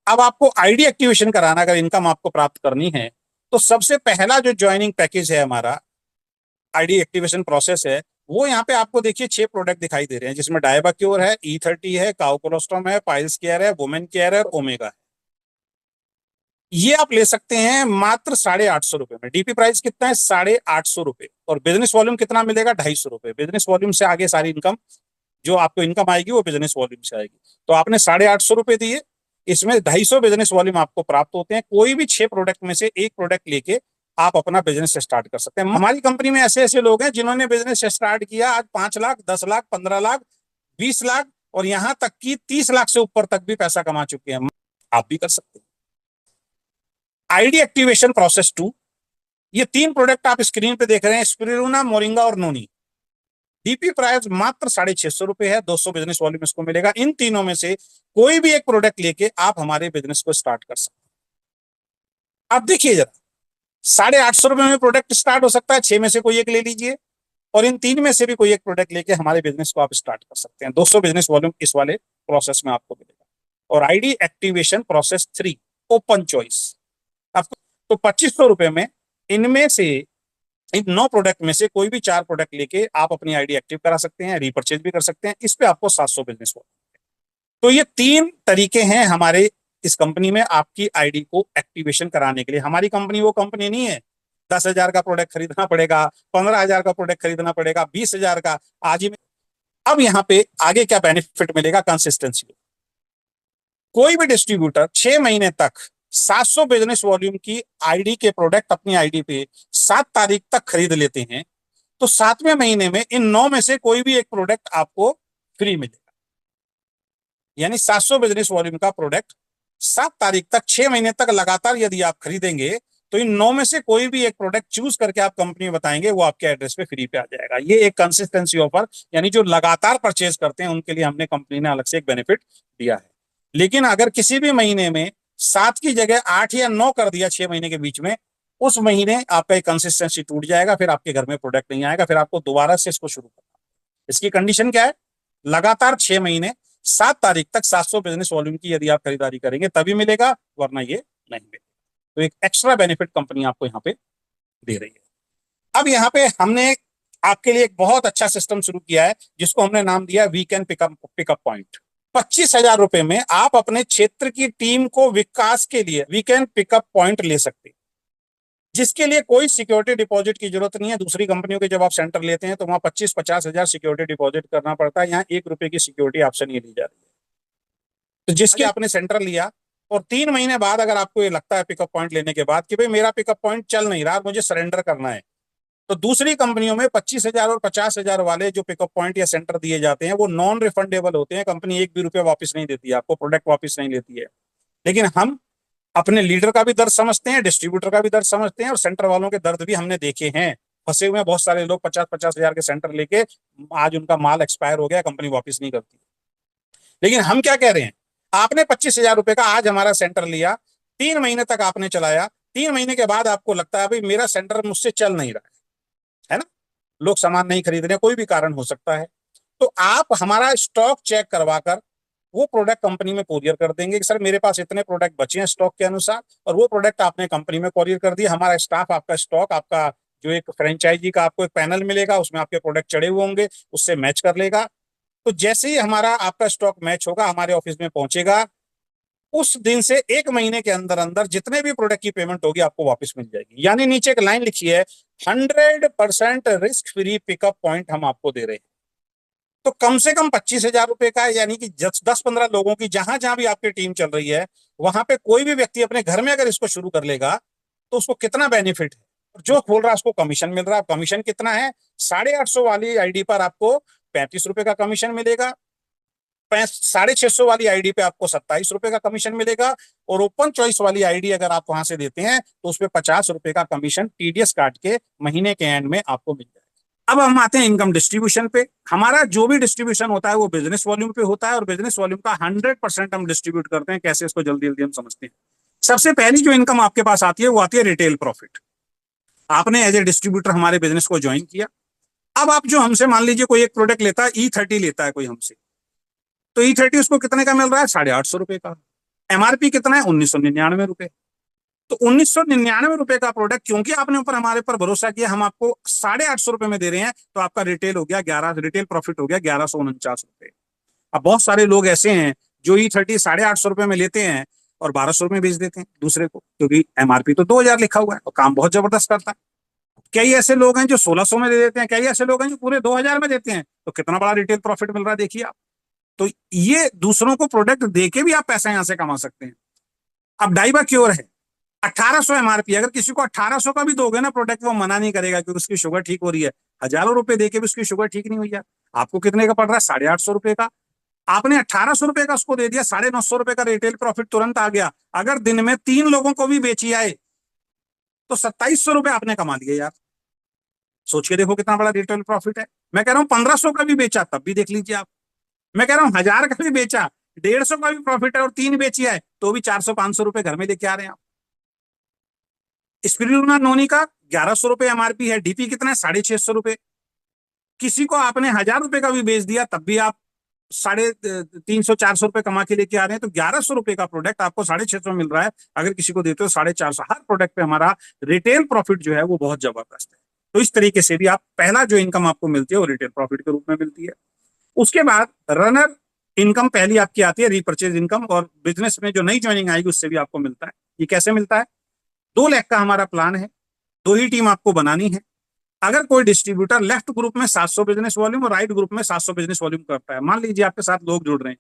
अब आपको ID activation कराना, अगर इनकम आपको प्राप्त करनी है, तो सबसे पहला जो ज्वाइनिंग पैकेज है हमारा, आईडी एक्टिवेशन प्रोसेस है, वो यहाँ पे आपको देखिए 6 प्रोडक्ट दिखाई दे रहे हैं, जिसमें डायबा क्योर है, E30 है, काउ कोलोस्ट्रॉम है, पाइल्स केयर है, वुमेन केयर है और ओमेगा है। ये आप ले सकते हैं मात्र 850 रुपए में। डीपी प्राइस कितना है? 850 रुपए। और बिजनेस वॉल्यूम कितना मिलेगा? 250 रुपए। बिजनेस वॉल्यूम से आगे सारी इनकम, जो आपको इनकम आएगी वो बिजनेस वॉल्यूम से आएगी। तो आपने 850 रुपए दिए, इसमें 250 बिजनेस वॉल्यूम आपको प्राप्त होते हैं। कोई भी 6 प्रोडक्ट में से एक प्रोडक्ट लेके आप अपना बिजनेस स्टार्ट कर सकते हैं। हमारी कंपनी में ऐसे ऐसे लोग हैं जिन्होंने बिजनेस स्टार्ट किया, आज 5 लाख, 10 लाख, 15 लाख, 20 लाख और यहां तक कि 30 लाख से ऊपर तक भी पैसा कमा चुके हैं। आप भी कर सकते हैं। आईडी एक्टिवेशन प्रोसेस 2, ये 3 प्रोडक्ट आप स्क्रीन पे देख रहे हैं, स्पिरुलिना, मोरिंगा और नोनी। डीपी प्राइस मात्र 650 रुपए है, 200 बिजनेस वॉल्यूम इसको मिलेगा। इन तीनों में से कोई भी एक प्रोडक्ट लेके आप हमारे बिजनेस को स्टार्ट कर सकते हैं। आप देखिए जरा, 850 रुपए में प्रोडक्ट स्टार्ट हो सकता है, 6 में से कोई एक ले लीजिए और इन 3 में से भी कोई एक प्रोडक्ट लेके हमारे बिजनेस को आप स्टार्ट कर सकते हैं। 200 बिजनेस वॉल्यूम इस वाले प्रोसेस में आपको मिलेगा। और ID activation process 3, open choice, आपको तो 2500 रुपए में इनमें से, इन 9 प्रोडक्ट में से कोई भी 4 प्रोडक्ट लेके आप अपनी आईडी एक्टिव करा सकते हैं, रिपर्चेज भी कर सकते हैं। इस पे आपको 700 बिजनेस हो। तो ये 3 तरीके हैं हमारे इस कंपनी में आपकी आईडी को एक्टिवेशन कराने के लिए। हमारी कंपनी वो कंपनी नहीं है 10,000 का प्रोडक्ट खरीदना पड़ेगा, 15,000 का प्रोडक्ट खरीदना पड़ेगा, 20,000 का आज ही में। अब यहाँ पे आगे क्या बेनिफिट मिलेगा? कंसिस्टेंसी। कोई भी डिस्ट्रीब्यूटर 6 महीने तक 700 बिजनेस वॉल्यूम की आईडी के प्रोडक्ट अपनी आईडी पे 7 तारीख तक खरीद लेते हैं, तो 7वें महीने में इन 9 में से कोई भी एक प्रोडक्ट आपको फ्री मिलेगा। यानी 700 बिजनेस वॉल्यूम का प्रोडक्ट 7 तारीख तक, 6 महीने तक लगातार यदि आप खरीदेंगे, तो इन 9 में से कोई भी एक प्रोडक्ट चूज करके आप कंपनी में बताएंगे, वो आपके एड्रेस पे फ्री पे आ जाएगा। ये एक कंसिस्टेंसी ऑफर, यानी जो लगातार परचेज करते हैं उनके लिए हमने कंपनी ने अलग से एक बेनिफिट दिया है। लेकिन अगर किसी भी महीने में 7 की जगह 8 या 9 कर दिया 6 महीने के बीच में, उस महीने आपका एक कंसिस्टेंसी टूट जाएगा, फिर आपके घर में प्रोडक्ट नहीं आएगा, फिर आपको दोबारा से इसको शुरू करना। इसकी कंडीशन क्या है? लगातार 6 महीने 7 तारीख तक 700 बिजनेस वॉल्यूम की यदि आप खरीदारी करेंगे तभी मिलेगा, वरना ये नहीं मिलेगा। तो एक एक्स्ट्रा बेनिफिट कंपनी आपको यहाँ पे दे रही है। अब यहाँ पे हमने आपके लिए एक बहुत अच्छा सिस्टम शुरू किया है, जिसको हमने नाम दिया वीकेंड पिकअप पॉइंट। 25,000 रुपए में आप अपने क्षेत्र की टीम को विकास के लिए वीकेंड पिकअप पॉइंट ले सकते हैं, जिसके लिए कोई सिक्योरिटी डिपॉजिट की जरूरत नहीं है। दूसरी कंपनियों के जब आप सेंटर लेते हैं तो वहां 25-50 हजार सिक्योरिटी डिपॉजिट करना पड़ता है, यहाँ 1 रुपए की सिक्योरिटी आपसे नहीं ली जा रही है। तो जिसके आपने सेंटर लिया और 3 महीने बाद अगर आपको ये लगता है पिकअप पॉइंट लेने के बाद कि भाई मेरा पिकअप पॉइंट चल नहीं रहा, मुझे सरेंडर करना है, तो दूसरी कंपनियों में 25,000 और 50,000 वाले जो पिकअप पॉइंट या सेंटर दिए जाते हैं वो नॉन रिफंडेबल होते हैं। कंपनी एक भी रुपया वापस नहीं देती है आपको, प्रोडक्ट वापस नहीं लेती है। लेकिन हम अपने लीडर का भी दर्द समझते हैं, डिस्ट्रीब्यूटर का भी दर्द समझते हैं और सेंटर वालों के दर्द भी हमने देखे हैं। फंसे हुए बहुत सारे लोग 50-50 हजार के सेंटर लेके आज उनका माल एक्सपायर हो गया, कंपनी वापस नहीं करती। लेकिन हम क्या कह रहे हैं, आपने 25,000 रुपए का आज हमारा सेंटर लिया, 3 महीने तक आपने चलाया, 3 महीने के बाद आपको लगता है भाई मेरा सेंटर मुझसे चल नहीं रहा है ना, लोग सामान नहीं खरीद रहे, कोई भी कारण हो सकता है, तो आप हमारा स्टॉक चेक करवाकर वो प्रोडक्ट कंपनी में कोरियर कर देंगे कि सर मेरे पास इतने प्रोडक्ट बचे हैं स्टॉक के अनुसार, और वो प्रोडक्ट आपने कंपनी में कोरियर कर दिया। हमारा स्टाफ आपका स्टॉक, आपका जो एक फ्रेंचाइजी का आपको एक पैनल मिलेगा, उसमें आपके प्रोडक्ट चढ़े हुए होंगे, उससे मैच कर लेगा। तो जैसे ही हमारा आपका स्टॉक मैच होगा, हमारे ऑफिस में पहुंचेगा, उस दिन से 1 महीने के अंदर अंदर जितने भी प्रोडक्ट की पेमेंट होगी आपको वापस मिल जाएगी। यानी नीचे एक लाइन लिखी है, 100% रिस्क फ्री पिकअप पॉइंट हम आपको दे रहे हैं। तो कम से कम 25,000 रुपए का, यानी कि 10-15 लोगों की जहां जहां भी आपकी टीम चल रही है, वहां पे कोई भी व्यक्ति अपने घर में अगर इसको शुरू कर लेगा तो उसको कितना बेनिफिट है। जो खोल रहा है उसको कमीशन मिल रहा है। कमीशन कितना है? 850 वाली आईडी पर आपको 35 रुपए का कमीशन मिलेगा, 650 वाली आईडी पे आपको 27 रुपए का कमीशन मिलेगा, और ओपन चॉइस वाली आईडी अगर आप वहां से देते हैं तो उसपे 50 रुपए का कमीशन टीडीएस काट के महीने के एंड में आपको मिल जाएगा। अब हम आते हैं इनकम डिस्ट्रीब्यूशन पे। हमारा जो भी डिस्ट्रीब्यूशन होता है वो बिजनेस वॉल्यूम पे होता है, और बिजनेस वॉल्यूम का 100% हम डिस्ट्रीब्यूट करते हैं। कैसे, इसको जल्दी जल्दी हम समझते हैं। सबसे पहली जो इनकम आपके पास आती है वो आती है रिटेल प्रॉफिट। आपने एज ए डिस्ट्रीब्यूटर हमारे बिजनेस को ज्वाइन किया। अब आप जो हमसे, मान लीजिए कोई एक प्रोडक्ट लेता है, E30 लेता है कोई हमसे, तो E30 उसको कितने का मिल रहा है? 850 रुपए का। एमआरपी कितना है? 1999 रुपए। तो 1999 रुपए का प्रोडक्ट, क्योंकि आपने ऊपर हमारे पर भरोसा किया, हम आपको 850 रुपए में दे रहे हैं, तो आपका रिटेल हो गया 11, रिटेल प्रॉफिट हो गया 1149 रुपए। अब बहुत सारे लोग ऐसे हैं जो E30 850 रुपए में लेते हैं और 1200 रुपए में बेच देते हैं दूसरे को, क्योंकि एमआरपी तो 2000 लिखा हुआ है और काम बहुत जबरदस्त करता है। कई ऐसे लोग हैं जो 1600 में दे देते हैं, कई ऐसे लोग हैं जो पूरे 2000 में देते हैं, तो कितना बड़ा रिटेल प्रॉफिट मिल रहा है देखिए आप। तो ये दूसरों को प्रोडक्ट देके भी आप पैसा यहां से कमा सकते हैं। अब डाइबा क्योर है 1800 एमआरपी, अगर किसी को 1800 का भी दोगे ना प्रोडक्ट, वो मना नहीं करेगा क्योंकि उसकी शुगर ठीक हो रही है। हजारों रुपए देके भी उसकी शुगर ठीक नहीं हुई है। आपको कितने का पड़ रहा है? 850 रुपए का। आपने 1800 रुपए का उसको दे दिया, 950 रुपए का रिटेल प्रॉफिट तुरंत आ गया। अगर दिन में 3 लोगों को भी बेची आए तो 2700 रुपए आपने कमा लिए यार। सोच के देखो कितना बड़ा रिटेल प्रॉफिट है। मैं कह रहा हूं 1500 का भी बेचा तब भी देख लीजिए आप। मैं कह रहा हूं 1000 का भी बेचा, 150 का भी प्रॉफिट है और 3 बेची है, तो भी 400-500 रुपए घर में लेके आ रहे हैं आप। स्पिरुलिना नोनी का 1100 रुपए एमआरपी है, डीपी कितना है? 650 रुपए। किसी को आपने 1000 रुपए का भी बेच दिया तब भी आप 350-400 रुपए कमा के लेके आ रहे हैं। तो 1100 रुपए का प्रोडक्ट आपको 650 मिल रहा है, अगर किसी को देते हो 450। हर प्रोडक्ट पे हमारा रिटेल प्रॉफिट जो है वो बहुत जबरदस्त है। तो इस तरीके से भी आप पहला जो इनकम आपको मिलती है वो रिटेल प्रॉफिट के रूप में मिलती है। उसके बाद रनर इनकम पहली आपकी आती है, रीपरचेज इनकम, और बिजनेस में जो नई ज्वाइनिंग आएगी उससे भी आपको मिलता है। ये कैसे मिलता है? 2 लाख का हमारा प्लान है, 2 ही टीम आपको बनानी है। अगर कोई डिस्ट्रीब्यूटर लेफ्ट ग्रुप में 700 बिजनेस वॉल्यूम और राइट ग्रुप में 700 बिजनेस वॉल्यूम करता है, मान लीजिए आपके साथ लोग जुड़ रहे हैं,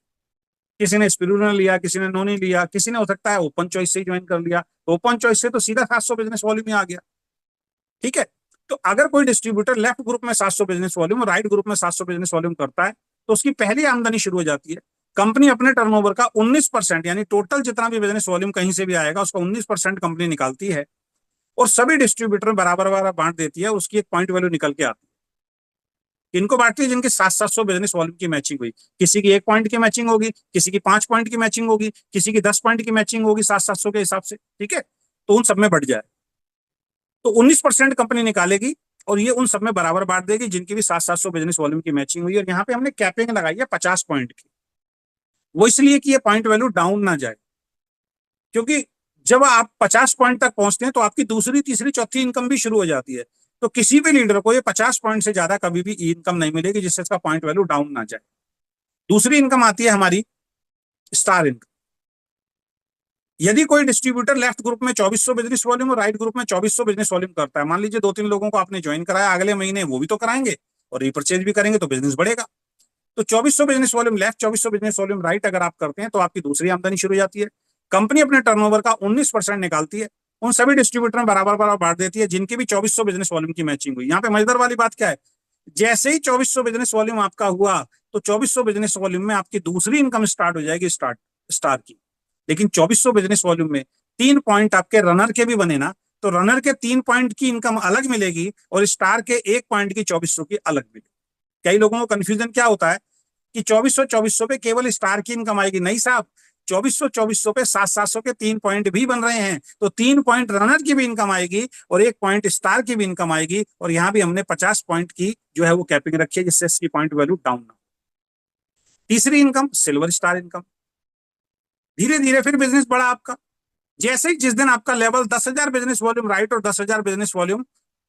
किसी ने स्पिरुलिना लिया, किसी ने नोनी लिया, किसी ने हो सकता है ओपन चॉइस से ही ज्वाइन कर लिया, तो ओपन चॉइस से तो सीधा 700 बिजनेस वॉल्यूम में आ गया। ठीक है। तो अगर कोई डिस्ट्रीब्यूटर लेफ्ट ग्रुप में 700 बिजनेस वॉल्यूम और राइट ग्रुप में 700 बिजनेस वॉल्यूम करता है, तो उसकी पहली आमदनी शुरू हो जाती है। कंपनी अपने टर्नओवर का 19%, यानी टोटल जितना भी बिजनेस वॉल्यूम कहीं से भी आएगा उसका 19% कंपनी निकालती है और सभी डिस्ट्रीब्यूटर में बराबर बराबर बांट देती है। उसकी एक पॉइंट वैल्यू निकल के आती है। इनको बांटती है जिनकी 700 बिजनेस वॉल्यूम की मैचिंग हुई। किसी की 1 पॉइंट की मैचिंग होगी, किसी की 5 पॉइंट की मैचिंग होगी, किसी की 10 पॉइंट की मैचिंग होगी 700 के हिसाब से। ठीक है। तो उन सब में बढ़ जाए तो 19% कंपनी निकालेगी और ये उन सब में बराबर बांट देगी जिनकी भी 700 बिजनेस वॉल्यूम की मैचिंग हुई। और यहाँ पे हमने कैपिंग लगाई है 50 पॉइंट की। वो इसलिए कि ये पॉइंट वैल्यू डाउन ना जाए, क्योंकि जब आप 50 पॉइंट तक पहुंचते हैं तो आपकी दूसरी, तीसरी, चौथी इनकम भी शुरू हो जाती है। तो किसी भी लीडर को ये 50 पॉइंट से ज्यादा कभी भी इनकम नहीं मिलेगी जिससे इसका पॉइंट वैल्यू डाउन ना जाए। दूसरी इनकम आती है हमारी स्टार इनकम। यदि कोई डिस्ट्रीब्यूटर लेफ्ट ग्रुप में 2400 बिजनेस वॉल्यूम और राइट ग्रुप में 2400 बिजनेस वॉल्यूम करता है, मान लीजिए 2-3 लोगों को आपने ज्वाइन कराया, अगले महीने वो भी तो कराएंगे और रिपर्चेज भी करेंगे, तो बिजनेस बढ़ेगा। तो 2400 business volume left, 2400 business volume right अगर आप करते हैं तो आपकी दूसरी आमदनी शुरू हो जाती है। कंपनी अपने टर्नओवर का 19% निकालती है, उन सभी डिस्ट्रीब्यूटर में बराबर बराबर बांट देती है जिनकी भी 2400 बिजनेस वॉल्यूम की मैचिंग हुई। यहाँ पे मजेदार वाली बात क्या है, जैसे ही 2400 बिजनेस वॉल्यूम आपका हुआ तो 2400 बिजनेस वॉल्यूम में आपकी दूसरी इनकम स्टार्ट हो जाएगी स्टार की। लेकिन 2400 बिजनेस वॉल्यूम में 3 पॉइंट आपके रनर के भी बने ना, तो रनर के 3 पॉइंट की इनकम अलग मिलेगी और स्टार के 1 पॉइंट की 2400 की अलग मिलेगी। कई लोगों को कंफ्यूजन क्या होता है कि 2400 पे केवल स्टार की इनकम आएगी। नहीं साहब, 2400 पे 700 के 3 पॉइंट भी बन रहे हैं, तो 3 पॉइंट रनर की भी इनकम आएगी और 1 पॉइंट स्टार की भी इनकम आएगी। और यहाँ भी हमने 50 पॉइंट की जो है वो कैपिंग रखी है जिससे इसकी पॉइंट वैल्यू डाउन ना हो। तीसरी इनकम सिल्वर स्टार इनकम। धीरे धीरे फिर बिजनेस बढ़ा आपका। जैसे ही जिस दिन आपका लेवल 10,000 बिजनेस वॉल्यूम राइट और 10,000 बिजनेस वॉल्यूम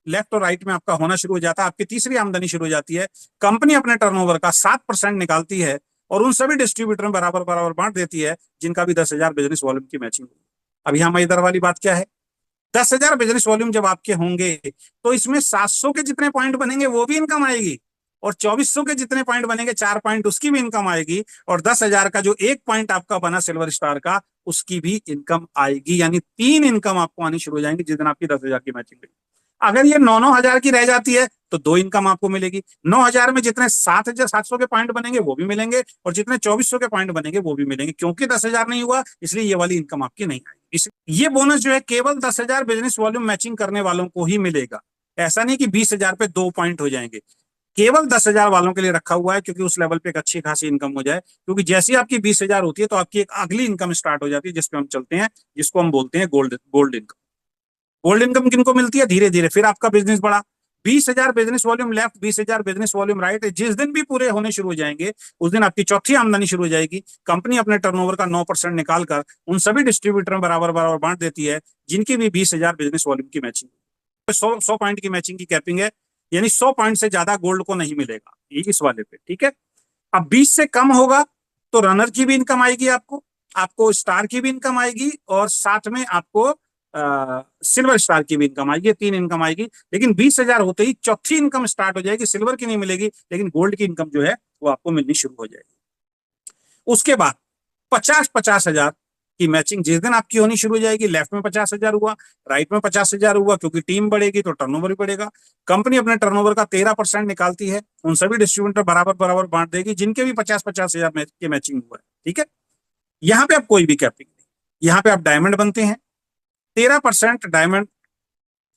लेफ्ट और राइट में आपका होना शुरू हो जाता है, आपकी तीसरी आमदनी शुरू हो जाती है। कंपनी अपने टर्नओवर का 7% निकालती है और उन सभी डिस्ट्रीब्यूटर में बराबर बराबर बांट देती है जिनका भी 10,000 बिजनेस वॉल्यूम की मैचिंग होगी। अब यहाँ मजेदार वाली बात क्या है, 10,000 बिजनेस वॉल्यूम जब आपके होंगे तो इसमें 700 के जितने पॉइंट बनेंगे वो भी इनकम आएगी और 2400 के जितने पॉइंट बनेंगे 4 पॉइंट उसकी भी इनकम आएगी और 10,000 का जो 1 पॉइंट आपका बना सिल्वर स्टार का उसकी भी इनकम आएगी। यानी 3 इनकम आपको आनी शुरू हो जाएंगी जिस दिन आपकी 10,000 की मैचिंग हुई। अगर ये 9,000 की रह जाती है तो 2 इनकम आपको मिलेगी। 9,000 में जितने 7,700 के पॉइंट बनेंगे वो भी मिलेंगे और जितने 2400 के पॉइंट बनेंगे वो भी मिलेंगे। क्योंकि 10,000 नहीं हुआ इसलिए ये वाली इनकम आपकी नहीं आएगी। ये बोनस जो है केवल 10,000 बिजनेस वॉल्यूम मैचिंग करने वालों को ही मिलेगा। ऐसा नहीं कि 20,000 पे 2 पॉइंट हो जाएंगे। केवल 10,000 वालों के लिए रखा हुआ है क्योंकि उस लेवल पे एक अच्छी खासी इनकम हो जाए। क्योंकि जैसी आपकी 20,000 होती है तो आपकी एक अगली इनकम स्टार्ट हो जाती है जिसपे हम चलते हैं, जिसको हम बोलते हैं गोल्ड इनकम। गोल्ड इनकम किनको मिलती है? धीरे धीरे फिर आपका बिजनेस बढ़ा, 20,000 business volume left, 20,000 business volume right, जिस दिन भी पूरे होने शुरू हो जाएंगे उस दिन आपकी चौथी आमदनी शुरू हो जाएगी। कंपनी अपने टर्नओवर का 9% निकाल कर उन सभी डिस्ट्रीब्यूटर में बराबर बराबर बांट देती है जिनकी भी 20,000 बिजनेस वॉल्यूम की मैचिंग। 100 पॉइंट की मैचिंग की कैपिंग है, यानी 100 पॉइंट से ज्यादा गोल्ड को नहीं मिलेगा ये इस वाले पे, ठीक है। अब 20 से कम होगा तो रनर की भी इनकम आएगी, आपको आपको स्टार की भी इनकम आएगी और साथ में आपको सिल्वर स्टार की भी इनकम आएगी, 3 इनकम आएगी। लेकिन 20,000 होते ही चौथी इनकम स्टार्ट हो जाएगी, सिल्वर की नहीं मिलेगी लेकिन गोल्ड की इनकम जो है वो आपको मिलनी शुरू हो जाएगी। उसके बाद 50,000 की मैचिंग जिस दिन आपकी होनी शुरू हो जाएगी, लेफ्ट में 50,000 हुआ, राइट में 50,000 हुआ, क्योंकि टीम बढ़ेगी तो टर्नओवर भी बढ़ेगा। कंपनी अपने टर्नओवर का 13% निकालती है, उन सभी डिस्ट्रीब्यूटर बराबर बराबर बांट देगी जिनके भी 50,000 के मैचिंग हुआ है, ठीक है। यहाँ पे आप कोई भी कैपिंग नहीं, यहाँ पे आप डायमंड बनते हैं, 13% डायमंड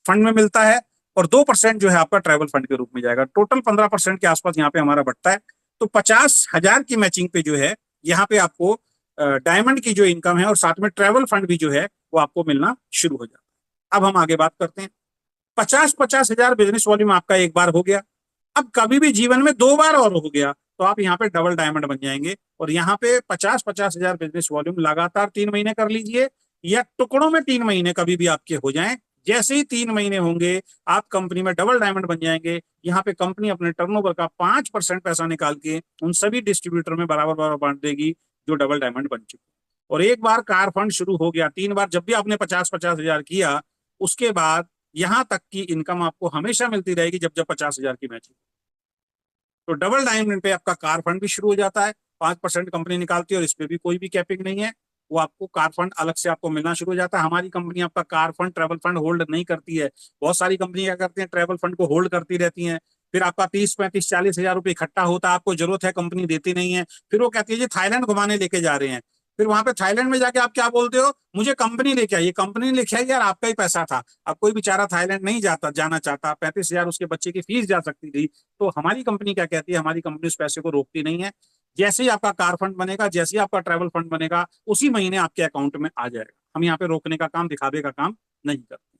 फंड में मिलता है और 2% जो है आपका ट्रैवल फंड के रूप में जाएगा। टोटल 15% के आसपास यहाँ पे हमारा बढ़ता है। तो 50,000 की मैचिंग पे जो है यहाँ पे आपको डायमंड की जो इनकम है और साथ में ट्रैवल फंड भी जो है वो आपको मिलना शुरू हो जाता है। अब हम आगे बात करते हैं। 50,000 बिजनेस वॉल्यूम आपका एक बार हो गया, अब कभी भी जीवन में 2 बार और हो गया तो आप यहाँ पे डबल डायमंड बन जाएंगे। और यहाँ पे 50,000 बिजनेस वॉल्यूम लगातार 3 महीने कर लीजिए या टुकड़ों में 3 महीने कभी भी आपके हो जाएं। जैसे ही 3 महीने होंगे आप कंपनी में डबल डायमंड बन जाएंगे। यहाँ पे कंपनी अपने टर्नओवर का 5% पैसा निकाल के उन सभी डिस्ट्रीब्यूटर में बराबर बराबर बांट देगी जो डबल डायमंड बन चुके। और एक बार कार फंड शुरू हो गया, 3 बार जब भी आपने 50,000 किया उसके बाद यहां तक की इनकम आपको हमेशा मिलती रहेगी जब जब 50,000 की मैचिंग। तो डबल डायमंड पे आपका कार फंड भी शुरू हो जाता है, 5% कंपनी निकालती है और इस पे भी कोई भी कैपिंग नहीं है। वो आपको कार फंड अलग से आपको मिलना शुरू हो जाता है। हमारी कंपनी आपका car fund travel fund hold नहीं करती है। बहुत सारी कंपनी क्या करती है, ट्रैवल फंड को होल्ड करती रहती हैं, फिर आपका 30, 35, 40 हजार रुपए इकट्ठा होता है, आपको जरूरत है कंपनी देती नहीं है, फिर वो कहती है जी थाईलैंड घुमाने लेके जा रहे हैं। फिर वहां पे थाईलैंड में जाके आप क्या बोलते हो, मुझे कंपनी लेके आई, कंपनी लेके आई यार, आपका ही पैसा था। अब कोई बेचारा थाईलैंड नहीं जाना चाहता, 35,000 उसके बच्चे की फीस जा सकती थी। तो हमारी कंपनी क्या कहती है, हमारी कंपनी उस पैसे को रोकती नहीं है। जैसे ही आपका कार फंड बनेगा, जैसे ही आपका ट्रैवल फंड बनेगा, उसी महीने आपके अकाउंट में आ जाएगा। हम यहाँ पे रोकने का काम, दिखावे का काम नहीं करते।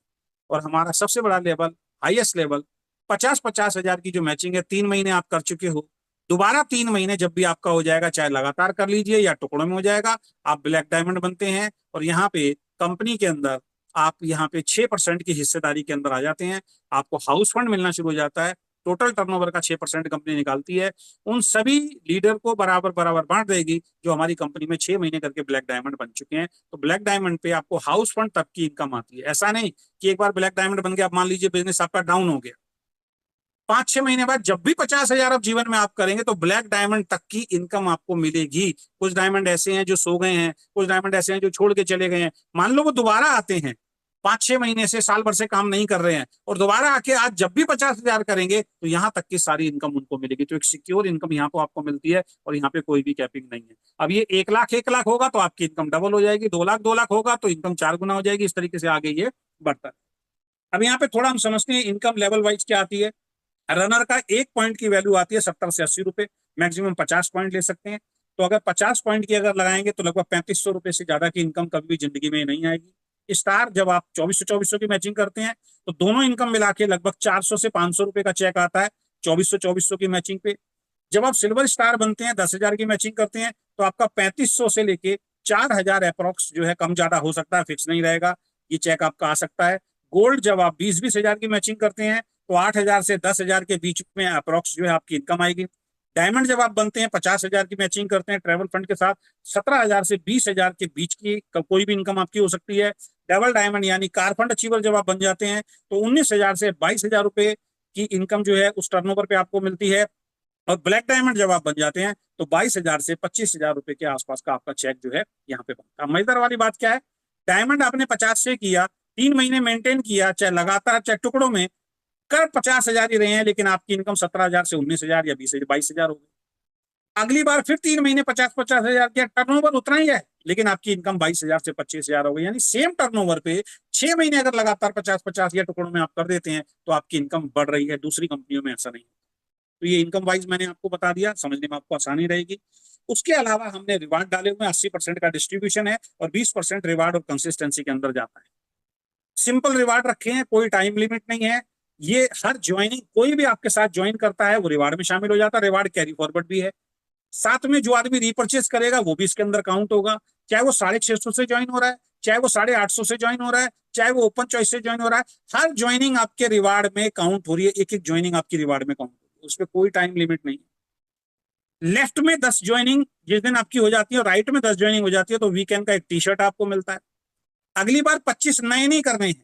और हमारा सबसे बड़ा लेवल, हाईएस्ट लेवल, 50,000 की जो मैचिंग है, 3 महीने आप कर चुके हो, दोबारा 3 महीने जब भी आपका हो जाएगा, चाहे लगातार कर लीजिए या टुकड़ों में हो जाएगा, आप ब्लैक डायमंड बनते हैं। और यहाँ पे कंपनी के अंदर आप यहाँ पे 6% की हिस्सेदारी के अंदर आ जाते हैं, आपको हाउस फंड मिलना शुरू हो जाता है। टोटल टर्नओवर का 6% कंपनी निकालती है, उन सभी लीडर को बराबर बराबर बांट देगी जो हमारी कंपनी में 6 महीने करके ब्लैक डायमंड बन चुके हैं। तो ब्लैक डायमंड पे आपको हाउस फंड तक की इनकम आती है। ऐसा नहीं कि एक बार ब्लैक डायमंड बन गया, आप मान लीजिए बिजनेस आपका डाउन हो गया, 5-6 महीने बाद जब भी 50,000 अब जीवन में आप करेंगे तो ब्लैक डायमंड तक की इनकम आपको मिलेगी। कुछ डायमंड ऐसे हैं जो सो गए हैं, कुछ डायमंड ऐसे हैं जो छोड़ के चले गए हैं। मान लो वो दोबारा आते हैं, 5-6 महीने से, साल भर से काम नहीं कर रहे हैं और दोबारा आके आज जब भी 50,000 करेंगे तो यहाँ तक की सारी इनकम उनको मिलेगी। तो एक सिक्योर इनकम यहाँ को आपको मिलती है और यहाँ पे कोई भी कैपिंग नहीं है। अब ये 1 लाख होगा तो आपकी इनकम डबल हो जाएगी, 2 लाख होगा तो इनकम 4 गुना हो जाएगी। इस तरीके से आगे ये बढ़ता है। अब यहाँ पे थोड़ा हम समझते हैं इनकम लेवल वाइज क्या आती है। रनर का 1 पॉइंट की वैल्यू आती है 70 से 80 रुपए, मैक्सिमम 50 पॉइंट ले सकते हैं। तो अगर 50 पॉइंट की अगर लगाएंगे तो लगभग 3500 रुपए से ज्यादा की इनकम कभी भी जिंदगी में नहीं आएगी। स्टार जब आप 2400 की मैचिंग करते हैं तो दोनों इनकम मिला के लगभग 400 से 500 रुपए का चेक आता है 2400 की मैचिंग पे। जब आप सिल्वर स्टार बनते हैं, 10,000 की मैचिंग करते हैं, तो आपका 3500 से लेके 4,000 अप्रोक्स जो है, कम ज्यादा हो सकता है, फिक्स नहीं रहेगा, ये चेक आपका आ सकता है। गोल्ड जब आप 20-20 हजार की मैचिंग करते हैं तो 8,000 से 10,000 के बीच में अप्रोक्स जो है आपकी इनकम आएगी। डायमंड जब आप बनते हैं, 50,000 की मैचिंग करते हैं ट्रेवल फंड के साथ, 17,000 से 20,000 के बीच की कोई भी इनकम आपकी हो सकती है। डबल डायमंड यानी कार फंड अचीवर जब आप बन जाते हैं तो 19,000 से 22,000 रुपए की इनकम जो है उस टर्नओवर पे आपको मिलती है। और ब्लैक डायमंड जब आप बन जाते हैं तो 22,000 से 25,000 रुपए के आसपास का आपका चेक जो है यहाँ पे बनता है। मजेदार वाली बात क्या है, डायमंड आपने 50 से किया, 3 महीने मेंटेन किया, चाहे लगातार चाहे टुकड़ों में, कर 50,000 ही रहे हैं, लेकिन आपकी इनकम 17,000 से 19,000 या 22,000 हो गई। अगली बार फिर 3 महीने 50-50 हजार किया, टर्नओवर उतना ही है लेकिन आपकी इनकम 22,000 से 25,000 हो गई। यानी सेम टर्नओवर पे 6 महीने अगर लगातार 50-50 या टुकड़ों में आप कर देते हैं तो आपकी इनकम बढ़ रही है। दूसरी कंपनियों में ऐसा नहीं। तो ये इनकम वाइज मैंने आपको बता दिया, समझने में आपको आसानी रहेगी। उसके अलावा हमने रिवार्ड डाले हुए 80% का डिस्ट्रीब्यूशन है और 20% रिवार्ड और कंसिस्टेंसी के अंदर जाता है। सिंपल रिवार्ड रखे हैं, कोई टाइम लिमिट नहीं है। ये हर ज्वाइनिंग, कोई भी आपके साथ ज्वाइन करता है वो रिवार्ड में शामिल हो जाता है, रिवार्ड कैरी फॉरवर्ड भी है। साथ में जो आदमी रीपरचेज करेगा वो भी इसके अंदर काउंट होगा, चाहे वो 650 से ज्वाइन हो रहा है, चाहे वो 850 से ज्वाइन हो रहा है, चाहे वो ओपन चॉइस से ज्वाइन हो रहा है, हर ज्वाइनिंग आपके रिवार्ड में काउंट हो रही है, एक एक ज्वाइनिंग आपकी रिवार्ड में काउंट हो रही है, उसमें कोई टाइम लिमिट नहीं है। लेफ्ट में 10 ज्वाइनिंग जिस दिन आपकी हो जाती है और राइट में 10 ज्वाइनिंग हो जाती है तो वीकेंड का एक टी शर्ट आपको मिलता है। अगली बार 25 नए नहीं करने हैं,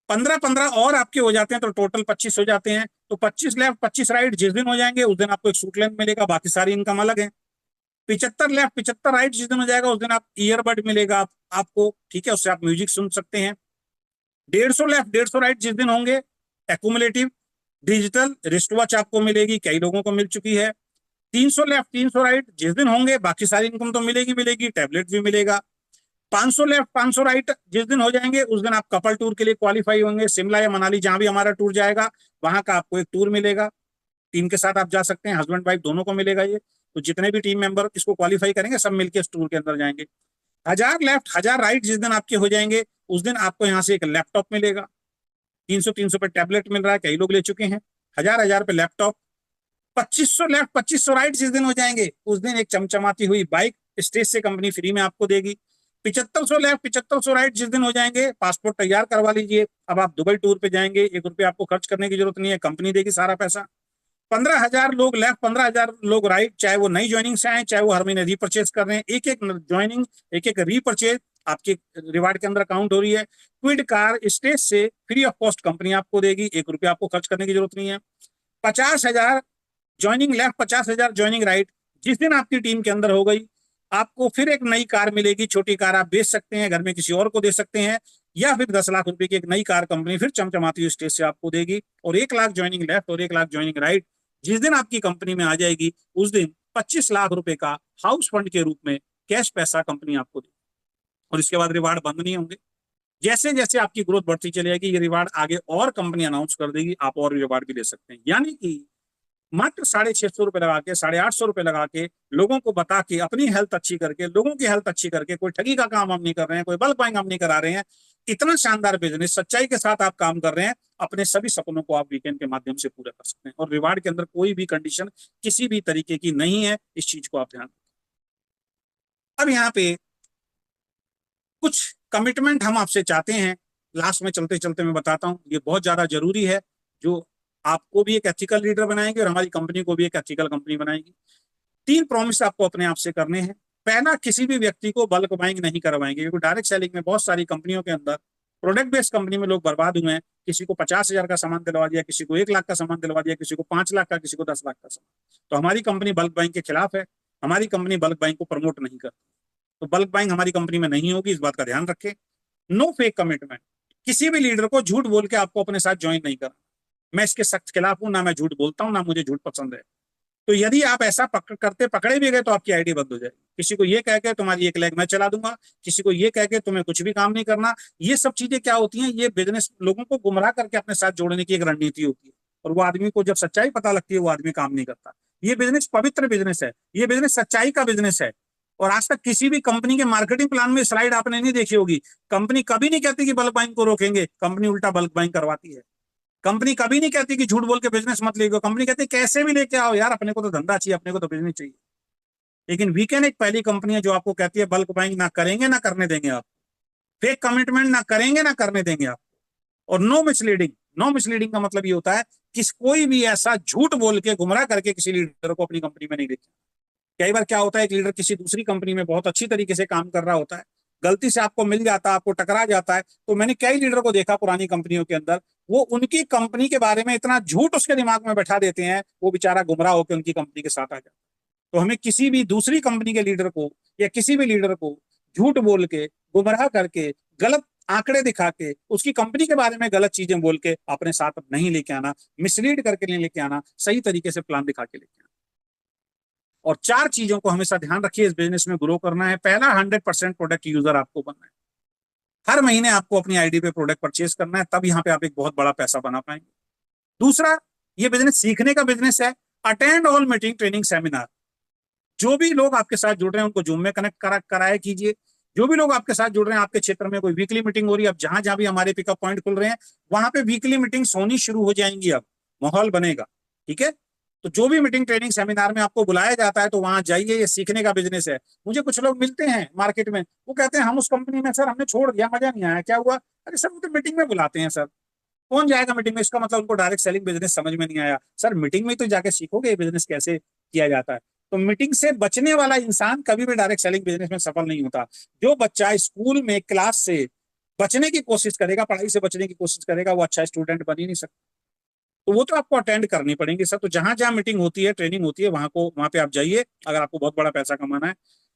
15-15 और आपके हो जाते हैं तो टोटल 25 हो जाते हैं। तो 25 लेफ्ट 25 राइट जिस दिन हो जाएंगे उस दिन आपको एक सूट लेंथ मिलेगा, बाकी सारी इनकम अलग है। 75 लेफ्ट 75 राइट जिस दिन हो जाएगा उस दिन आप ईयरबड मिलेगा आपको, ठीक है, उससे आप म्यूजिक सुन सकते हैं। 150 लेफ्ट 150 राइट जिस दिन होंगे एक्यूमुलेटिव डिजिटल रिस्ट वॉच आपको मिलेगी, कई लोगों को मिल चुकी है। 300 लेफ्ट 300 राइट जिस दिन होंगे बाकी सारी इनकम तो मिलेगी मिलेगी, टैबलेट भी मिलेगा। 500 लेफ्ट 500 राइट जिस दिन हो जाएंगे उस दिन आप कपल टूर के लिए क्वालिफाई होंगे, शिमला या मनाली जहां भी हमारा टूर जाएगा वहां का आपको एक टूर मिलेगा, टीम के साथ आप जा सकते हैं, हस्बैंड वाइफ दोनों को मिलेगा ये। तो जितने भी टीम मेंबर इसको क्वालिफाई करेंगे सब मिलकर इस टूर के अंदर जाएंगे। 1000 लेफ्ट 1000 राइट जिस दिन आपके हो जाएंगे उस दिन आपको यहाँ से एक लैपटॉप मिलेगा। 300 पे टैबलेट मिल रहा है, कई लोग ले चुके हैं। 1000 पे लैपटॉप। 2500 लेफ्ट 2500 राइट जिस दिन हो जाएंगे उस दिन एक चमचमाती हुई बाइक स्टेज से कंपनी फ्री में आपको देगी। 7500 लेफ्ट 7500 राइट जिस दिन हो जाएंगे पासपोर्ट तैयार करवा लीजिए, अब आप दुबई टूर पे जाएंगे, 1 रुपया आपको खर्च करने की जरूरत नहीं है, कंपनी देगी सारा पैसा। 15,000 लोग लेफ्ट 15,000 लोग राइट, चाहे वो नई ज्वाइनिंग से आए चाहे वो हर महीने रीपरचेज कर रहे हैं, एक एक ज्वाइनिंग एक एक रीपरचेज आपके रिवार्ड के अंदर काउंट हो रही है। क्विड कार स्टेज से फ्री ऑफ कॉस्ट कंपनी आपको देगी, 1 रुपया आपको खर्च करने की जरूरत नहीं है। 50,000 ज्वाइनिंग लेफ्ट 50,000 ज्वाइनिंग राइट जिस दिन आपकी टीम के अंदर हो गई आपको फिर एक नई कार मिलेगी, छोटी कार आप बेच सकते हैं, घर में किसी और को दे सकते हैं, या फिर 10 लाख रुपए की एक नई कार कंपनी फिर चमचमाती हुई स्टेज से आपको देगी। और 1 लाख ज्वाइनिंग लेफ्ट और 1 लाख ज्वाइनिंग राइट जिस दिन आपकी कंपनी में आ जाएगी उस दिन 25 लाख रुपए का हाउस फंड के रूप में कैश पैसा कंपनी आपको देगी। और इसके बाद रिवार्ड बंद नहीं होंगे, जैसे जैसे आपकी ग्रोथ बढ़ती चली जाएगी ये रिवार्ड आगे और कंपनी अनाउंस कर देगी, आप और रिवार्ड भी ले सकते हैं। यानी कि मात्र 650 रुपए लगा के 850 रुपए लगा के लोगों को बता के अपनी हेल्थ अच्छी करके लोगों की हेल्थ अच्छी करके, कोई ठगी का काम हम नहीं कर रहे हैं, कोई बल्क बाइंग हम नहीं करा रहे हैं, इतना शानदार बिजनेस सच्चाई के साथ आप काम कर रहे हैं, अपने सभी सपनों को आप वीकेंड के माध्यम से पूरा कर सकते हैं। और रिवार्ड के अंदर कोई भी कंडीशन किसी भी तरीके की नहीं है, इस चीज को आप ध्यान रखें। अब यहाँ पे कुछ कमिटमेंट हम आपसे चाहते हैं, लास्ट में चलते चलते मैं बताता हूँ, ये बहुत ज्यादा जरूरी है, जो आपको भी एक एथिकल लीडर बनाएंगे और हमारी कंपनी को भी एक एथिकल कंपनी बनाएगी। 3 प्रॉमिस आपको अपने आप से करने हैं। पहला, किसी भी व्यक्ति को बल्क बाइंग नहीं करवाएंगे, क्योंकि डायरेक्ट सेलिंग में बहुत सारी कंपनियों के अंदर प्रोडक्ट बेस्ड कंपनी में लोग बर्बाद हुए हैं। किसी को 50,000 का सामान दिलवा दिया, किसी को 1 लाख का सामान दिलवा दिया, किसी को 5 लाख का, किसी को 10 लाख का सामान। तो हमारी कंपनी बल्क बाइंग के खिलाफ है, हमारी कंपनी बल्क बाइंग को प्रमोट नहीं करती, तो बल्क बाइंग हमारी कंपनी में नहीं होगी, इस बात का ध्यान रखें। नो फेक कमिटमेंट, किसी भी लीडर को झूठ बोल के आपको अपने साथ ज्वाइन नहीं करना, मैं इसके सख्त खिलाफ हूं, ना मैं झूठ बोलता हूं, ना मुझे झूठ पसंद है। तो यदि आप ऐसा करते पकड़े भी गए तो आपकी आईडी बंद हो जाएगी। किसी को ये कह के तुम्हारी एक लेग मैं चला दूंगा, किसी को ये कह के तुम्हें कुछ भी काम नहीं करना, ये सब चीजें क्या होती हैं, ये बिजनेस लोगों को गुमराह करके अपने साथ जोड़ने की एक रणनीति होती है, और वो आदमी को जब सच्चाई पता लगती है वो आदमी काम नहीं करता। ये बिजनेस पवित्र बिजनेस है, ये बिजनेस सच्चाई का बिजनेस है। और आज तक किसी भी कंपनी के मार्केटिंग प्लान में स्लाइड आपने नहीं देखी होगी, कंपनी कभी नहीं कहती कि बल्क बाइंग को रोकेंगे, कंपनी उल्टा बल्क बाइंग करवाती है। कंपनी कभी नहीं कहती कि झूठ बोल के बिजनेस मत लेके, कंपनी कहती है कैसे भी लेके आओ यार, अपने को तो धंधा चाहिए, अपने को तो बिजनेस चाहिए। लेकिन वीकेंड एक पहली कंपनी है जो आपको कहती है बल्क बाइंग ना करेंगे ना करने देंगे आप, फेक कमिटमेंट ना करेंगे ना करने देंगे आप, और नो मिसलीडिंग। नो मिसलीडिंग का मतलब ये होता है कि कोई भी ऐसा झूठ बोल के गुमराह करके किसी लीडर को अपनी कंपनी में नहीं लेके। कई बार क्या होता है, एक लीडर किसी दूसरी कंपनी में बहुत अच्छी तरीके से काम कर रहा होता है, गलती से आपको मिल जाता है, आपको टकरा जाता है। तो मैंने कई लीडर को देखा पुरानी कंपनियों के अंदर, वो उनकी कंपनी के बारे में इतना झूठ उसके दिमाग में बैठा देते हैं, वो बेचारा गुमराह होकर उनकी कंपनी के साथ आ जाता है। तो हमें किसी भी दूसरी कंपनी के लीडर को या किसी भी लीडर को झूठ बोल के, गुमराह करके, गलत आंकड़े दिखा के, उसकी कंपनी के बारे में गलत चीजें बोल के अपने साथ नहीं लेके आना, मिसलीड करके नहीं लेके आना, सही तरीके से प्लान दिखा के लेके आना। और 4 चीजों को हमेशा ध्यान रखिए इस बिजनेस में ग्रो करना है। पहला, 100% प्रोडक्ट यूजर आपको बनना है, हर महीने आपको अपनी आईडी पे प्रोडक्ट परचेज करना है, तब यहाँ पे आप एक बहुत बड़ा पैसा बना पाएंगे। दूसरा, ये बिजनेस सीखने का बिजनेस है, attend all meeting training seminar, जो भी लोग आपके साथ जुड़ रहे हैं उनको जूम में कनेक्ट कराया कीजिए, जो भी लोग आपके साथ जुड़ रहे हैं, आपके क्षेत्र में कोई वीकली मीटिंग हो रही है, अब जहां जहां भी हमारे पिकअप पॉइंट खुल रहे हैं वहां पे वीकली मीटिंग्स होनी शुरू हो जाएंगी। अब माहौल बनेगा, ठीक है। तो जो भी मीटिंग, ट्रेनिंग, सेमिनार में आपको बुलाया जाता है तो वहां जाइए, ये सीखने का बिजनेस है। मुझे कुछ लोग मिलते हैं मार्केट में, वो कहते हैं हम उस कंपनी में सर हमने छोड़ दिया, मजा नहीं आया। क्या हुआ? अरे सर वो तो मीटिंग में बुलाते हैं सर, कौन जाएगा मीटिंग में? इसका मतलब उनको डायरेक्ट सेलिंग बिजनेस समझ में नहीं आया। सर मीटिंग में तो जाके सीखोगे ये बिजनेस कैसे किया जाता है। तो मीटिंग से बचने वाला इंसान कभी भी डायरेक्ट सेलिंग बिजनेस में सफल नहीं होता। जो बच्चा स्कूल में क्लास से बचने की कोशिश करेगा, पढ़ाई से बचने की कोशिश करेगा, वो अच्छा स्टूडेंट बन ही नहीं सकता। तो वो तो आपको अटेंड करनी पड़ेगी सर। तो जहां जहां मीटिंग होती है, ट्रेनिंग होती है, वहां पे आप जाइए। अगर आपको बहुत बड़ा पैसा कमाना है,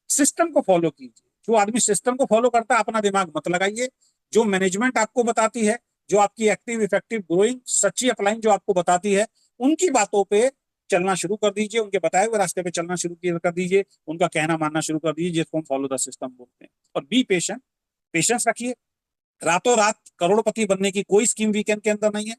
सिस्टम को फॉलो कीजिए। जो आदमी सिस्टम को फॉलो करता है, अपना दिमाग मत लगाइए। जो मैनेजमेंट आपको बताती है, जो आपकी एक्टिव, इफेक्टिव, ग्रोइंग, सच्ची अपलाइन जो आपको बताती है, उनकी बातों पे चलना शुरू कर दीजिए। उनके बताए हुए रास्ते पे चलना शुरू कर दीजिए। उनका कहना मानना शुरू कर दीजिए, जिसको हम फॉलो द सिस्टम बोलते हैं। और बी पेशेंट, पेशेंस रखिए। रातों रात करोड़पति बनने की कोई स्कीम वीकेंड के अंदर नहीं है।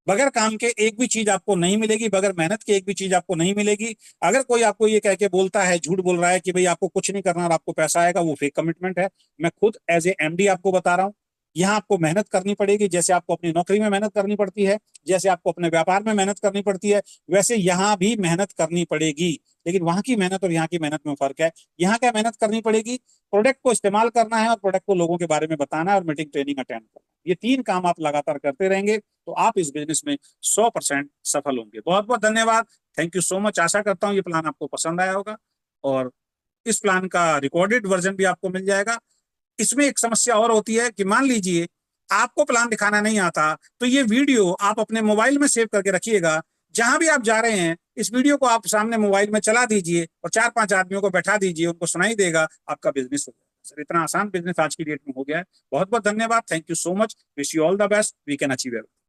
बगैर काम के एक भी चीज आपको नहीं मिलेगी, बगैर मेहनत के एक भी चीज आपको नहीं मिलेगी। अगर कोई आपको ये कह के बोलता है, झूठ बोल रहा है कि भाई आपको कुछ नहीं करना और आपको पैसा आएगा, वो फेक कमिटमेंट है। मैं खुद एज ए एमडी आपको बता रहा हूँ, यहाँ आपको मेहनत करनी पड़ेगी। जैसे आपको अपनी नौकरी में मेहनत करनी पड़ती है, जैसे आपको अपने व्यापार में मेहनत करनी पड़ती है, वैसे यहाँ भी मेहनत करनी पड़ेगी। लेकिन वहां की मेहनत और यहाँ की मेहनत में फर्क है। यहाँ क्या मेहनत करनी पड़ेगी? प्रोडक्ट को इस्तेमाल करना है और प्रोडक्ट को लोगों के बारे में बताना है और मीटिंग, ट्रेनिंग अटेंड करना है। ये 3 काम आप लगातार करते रहेंगे तो आप इस बिजनेस में 100% सफल होंगे। बहुत बहुत धन्यवाद। Thank you so much. आशा करता हूँ ये प्लान आपको पसंद आया होगा और इस प्लान का रिकॉर्डेड वर्जन भी आपको मिल जाएगा। इसमें एक समस्या और होती है कि मान लीजिए आपको प्लान दिखाना नहीं आता, तो ये वीडियो आप अपने मोबाइल में सेव करके रखिएगा। जहां भी आप जा रहे हैं, इस वीडियो को आप सामने मोबाइल में चला दीजिए और 4-5 आदमियों को बैठा दीजिए, उनको सुनाई देगा, आपका बिजनेस हो जाएगा। सर इतना आसान बिजनेस आज की डेट में हो गया है। बहुत बहुत धन्यवाद। Thank you so much. Wish you all the best. We can achieve everything.